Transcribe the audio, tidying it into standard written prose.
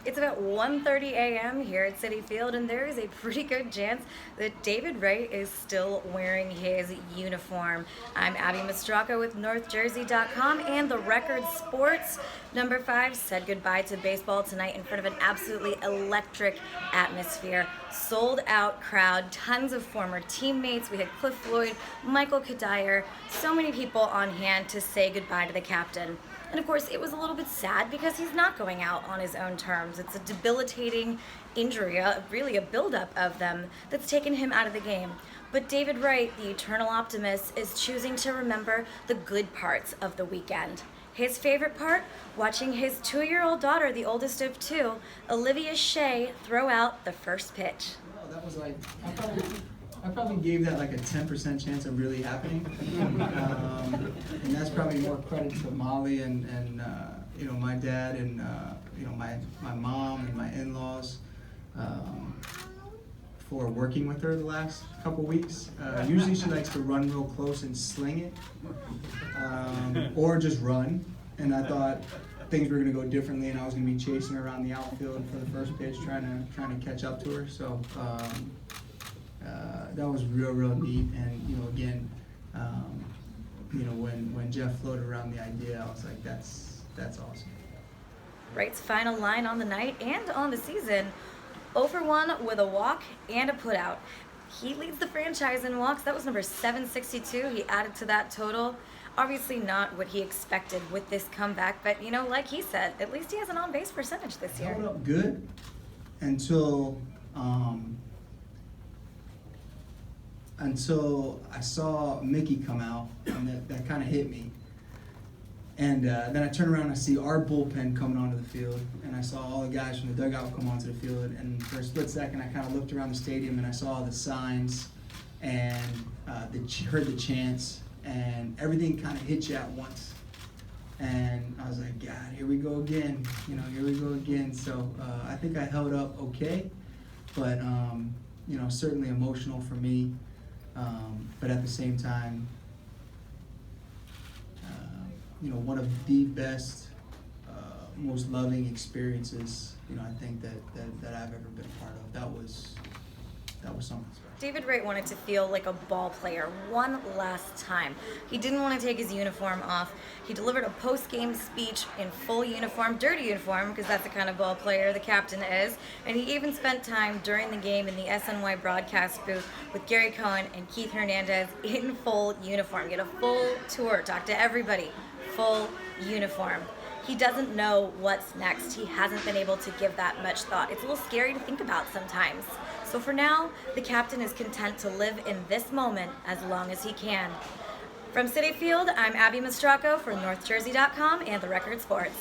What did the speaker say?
It's about 1:30 a.m. here at Citi Field, and there is a pretty good chance that David Wright is still wearing his uniform. I'm Abbey Mastracco with NorthJersey.com, and the Record Sports number 5 said goodbye to baseball tonight in front of an absolutely electric atmosphere. Sold out crowd, tons of former teammates. We had Cliff Floyd, Michael Kadire, so many people on hand to say goodbye to the captain. And of course, it was a little bit sad because he's not going out on his own terms. It's a debilitating injury, really a buildup of them, that's taken him out of the game. But David Wright, the eternal optimist, is choosing to remember the good parts of the weekend. His favorite part? Watching his 2-year-old daughter, the oldest of 2, Olivia Shea, throw out the first pitch. Oh, that was like, I probably gave that like a 10% chance of really happening. And that's probably more credit to Molly and my dad and my mom and my in-laws for working with her the last couple weeks. Usually she likes to run real close and sling it, or just run. And I thought things were going to go differently, and I was going to be chasing her around the outfield for the first pitch, trying to catch up to her. So that was real neat. And again, when Jeff floated around the idea, I was like, that's awesome. Wright's final line on the night and on the season: 0 for 1 with a walk and a putout. He leads the franchise in walks. That was number 762. He added to that total. Obviously not what he expected with this comeback, but like he said, at least he has an on-base percentage this year. Held up good until I saw Mickey come out, and that kind of hit me. And then I turn around and I see our bullpen coming onto the field, and I saw all the guys from the dugout come onto the field. And for a split second, I kind of looked around the stadium and I saw the signs and heard the chants, and everything kind of hit you at once. And I was like, God, here we go again. Here we go again. So I think I held up okay, but certainly emotional for me. But at the same time, one of the best, most loving experiences, I think that I've ever been a part of. That was something special. David Wright wanted to feel like a ball player one last time. He didn't want to take his uniform off. He delivered a post-game speech in full uniform, dirty uniform, because that's the kind of ball player the captain is. And he even spent time during the game in the SNY broadcast booth with Gary Cohen and Keith Hernandez in full uniform. Get a full tour, talk to everybody, full uniform. He doesn't know what's next. He hasn't been able to give that much thought. It's a little scary to think about sometimes. So for now, the captain is content to live in this moment as long as he can. From Citi Field, I'm Abbey Mastracco for NorthJersey.com and the Record Sports.